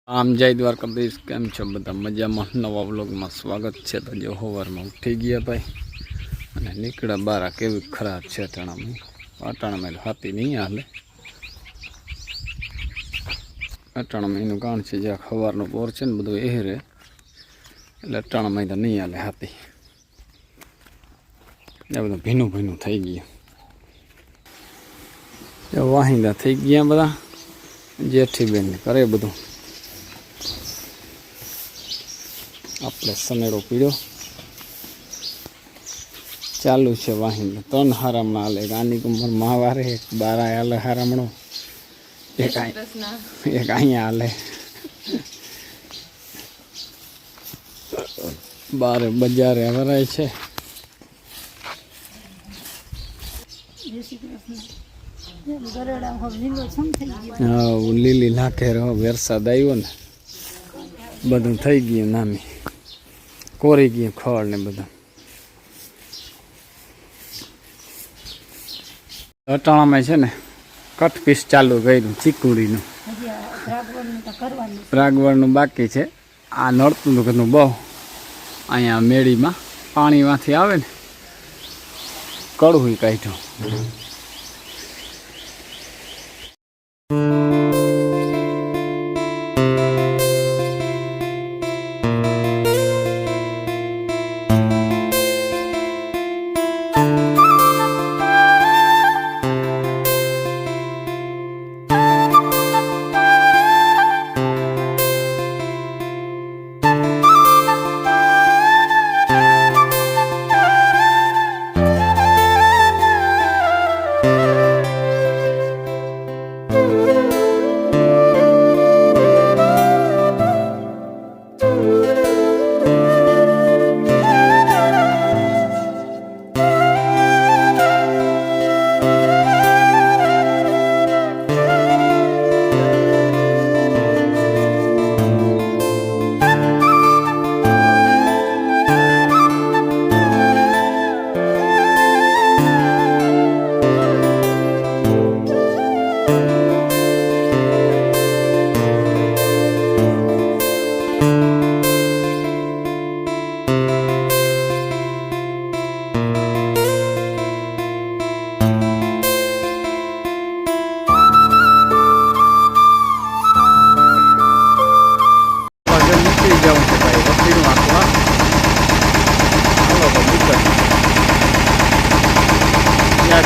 આમ જય દ્વારકાધીશ, કેમ છો બધા? મજામાં? નવા વ્લોગમાં સ્વાગત છે. તો જો સવારમાં ઉઠી ગયા ભાઈ અને નીકળ્યા બારા. કેવી ખરાબ છે અટાણામાં હાથી નહીં હાલે. અટાણામાં એનું કારણ છે જ્યાં સવારનો પોર છે ને બધું એ રહે એટલે અટાણામાં તો નહીં હાલે હાથી. એ બધું ભીનું ભીનું થઈ ગયું. વાહિંદા થઈ ગયા બધા. જેઠી બેન કરે બધું. આપણે સનેડો પીડ્યો ચાલુ છે. વાહિંદા 3 હારામણા હાલે. આની ઉંમર માવારે એક 12 હાલે હારામણો, એક અહીંયા હાલે. 12 બજારે વરાય છે. હા, લીલી નાખે રહો. વરસાદ આવ્યો ને બધું થઈ ગયું નામી, કોરી ગયું ખડ ને બધું. અટાણામાં છે ને કટ પીસ ચાલુ કર્યું ચીકુડીનું. પ્રાગવડનું બાકી છે. આ નડતું હતું બહુ. અહીંયા મેળીમાં પાણીમાંથી આવે ને કડવું કાઢ્યું.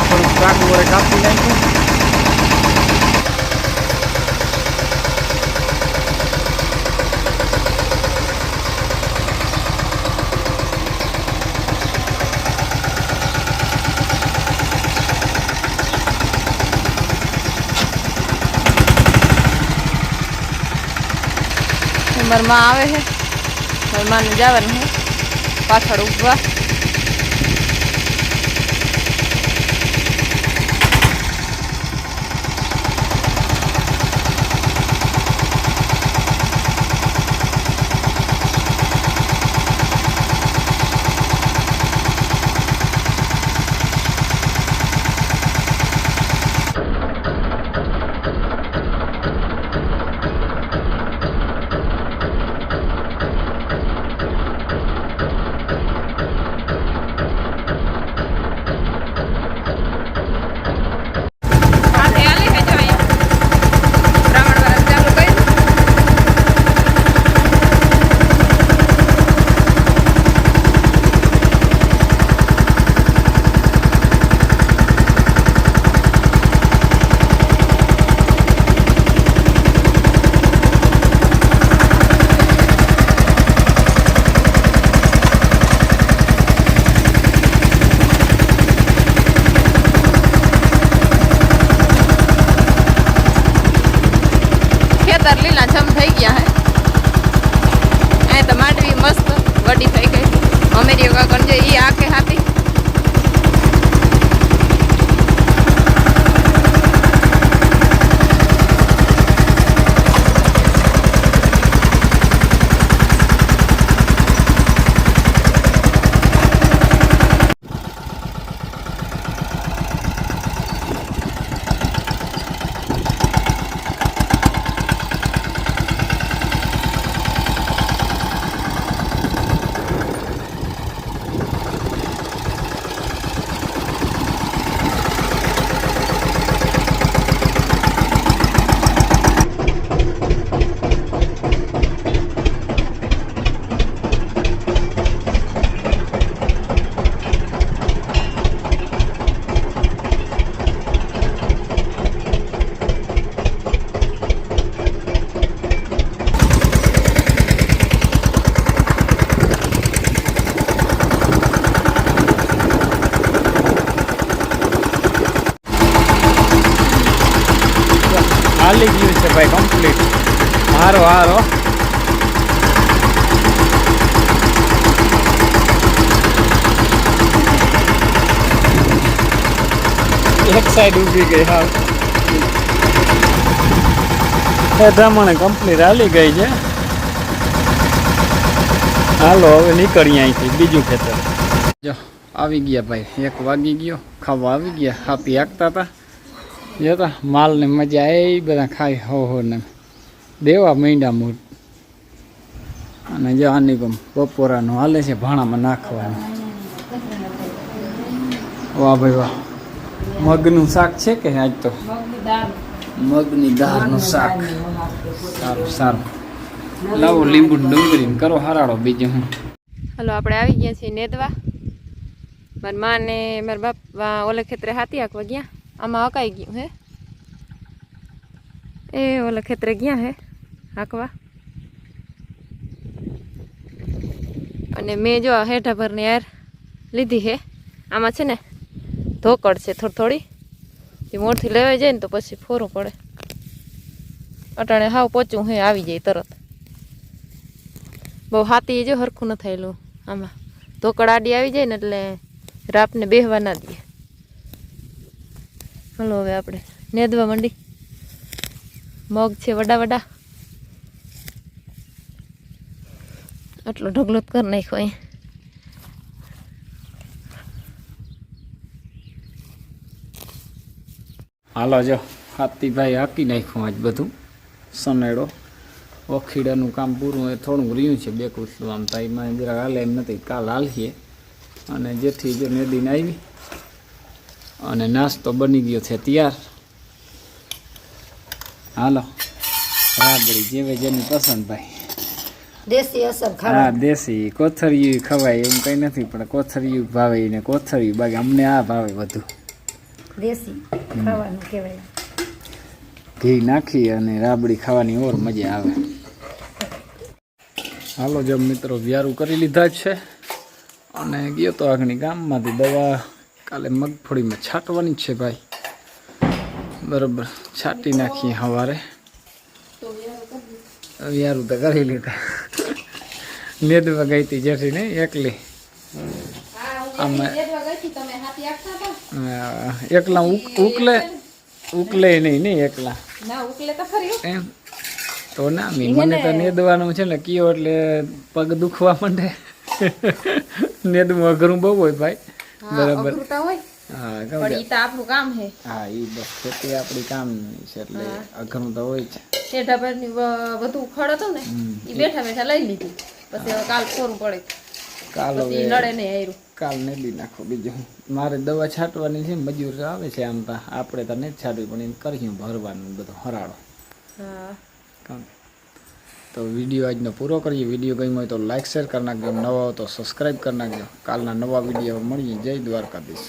થોડુંક કાકું વડે કાપી નાખ્યું. મરમાં આવે છે. મરમાને જવાનું છે પાછળ ઉભવા. લીલા છમ થઈ ગયા હે. અહીં તો માંડવી મસ્ત વડી થઈ ગઈ. અમેરિયો કાકણ જે એ આખે હાથી. હારો એક સાઈડ ઊભી ગઈ હા એ પ્રમાણે કંપની હાલી ગઈ છે. હાલો હવે નીકળીએ અહીંથી બીજું ખેતર. જો આવી ગયા ભાઈ, 1 વાગી ગયો, ખાવા આવી ગયા. હાપી હાંકતા હતા જતા માલને મજા એ બધા ખાઈ હો ને દેવા માંડ્યા મૂળ. અને જો આની ગમ બપોરાનું હાલે છે, ભાણામાં નાખવાનું. વાહ ભાઈ વાહ, મગનું શાક છે કે આજ તો મગની દાળનું શાક. સારું સારું, લાવો લીંબુ ડુંગળી કરો હરાડો બીજું હું. હલો આપણે આવી ગયા છીએ નેદવા. મારી મા ને મારા બાપ ઓલે ખેતરે હાથી હાંકવા ગયા. આમાં હકાઈ ગયું હે એ ઓલે ખેતરે ગયા હે હાંકવા. અને મેં જો હેઠા ભરની યાર લીધી હે. આમાં છે ને ધોકડ છે થોડી થોડી, જે મોરથી લેવાઈ જાય ને તો પછી ફોરું પડે. અટાણે હાવ પોચું હે, આવી જાય તરત. બહુ હાથી જો હરખું ન થયેલું. આમાં ધોકડ આડી આવી જાય ને એટલે રાપને બેહવા ના દે. હલો હવે આપણે નેદવા માંડી. મગ છે વડા વડા, આટલો ઢગલો જ કરી નાખ્યો અહીં. હાલો જો હાથીભાઈ હાકી નાખ્યું આજ બધું સનેડો. વખીડાનું કામ પૂરું એ થોડુંક રહ્યું છે, 2 કુસલું આમ તાઈમાં જરા હાલે એમ નથી. કાલ હાલીએ. અને જેથી જો નદીને આવી અને નાસ્તો બની ગયો છે તૈયાર. હાલો રાબડી જેવે જેની પસંદ ભાઈ. દેશી અસર હા દેશી કોથરિયું ખવાય એવું કંઈ નથી, પણ કોથરિયું ભાવે ને કોથરિયું, બાકી અમને આ ભાવે બધું દેશી ખાવાનું કહેવાય. ઘી નાખી અને રાબડી ખાવાની ઓર મજા આવે. હાલો જો મિત્રો વ્યારું કરી લીધા જ છે અને ગયો તો આગળની ગામમાંથી દવા કાલે મગફળીમાં છાંટવાની જ છે ભાઈ. બરાબર છાંટી નાખીએ સવારે. વ્યારું તો કરી લીધા. નેદવા ગઈ હતી જેઠી ને એકલી. આમાં એકલા ઉકલે નહીં એકલા એમ તો ના મને તો નેદવાનું છે ને કયો એટલે પગ દુખવા માંડે. નેદવું અઘરું બહુ હોય ભાઈ. બરાબર આપણું કામ હે. હા એ બસ ખેતી આપણી કામ છે એટલે અઘરું તો હોય જ. ટેઢા ભરની બધું ખડ હતું ને એ બેઠા બેઠા લઈ લીધી. પછી હવે કાલ ખોરું પડે. કાલ નડે નહીં આયરું. કાલ નેદી નાખો. બીજું મારે દવા છાંટવાની છે, મજૂર આવે છે આમ તો. આપણે તો નહીં છાંટવી પણ એને કરીશું ભરવાનું બધો હરાડો. હા તો વિડીયો આજનો પૂરો કરીએ. વિડીયો ગમ્યો હોય તો લાઈક શેર કરી નાખજો, નવા હો તો સબસ્ક્રાઈબ કરી નાખજો. કાલના નવા વિડીયો મળીએ. જય દ્વારકાધીશ.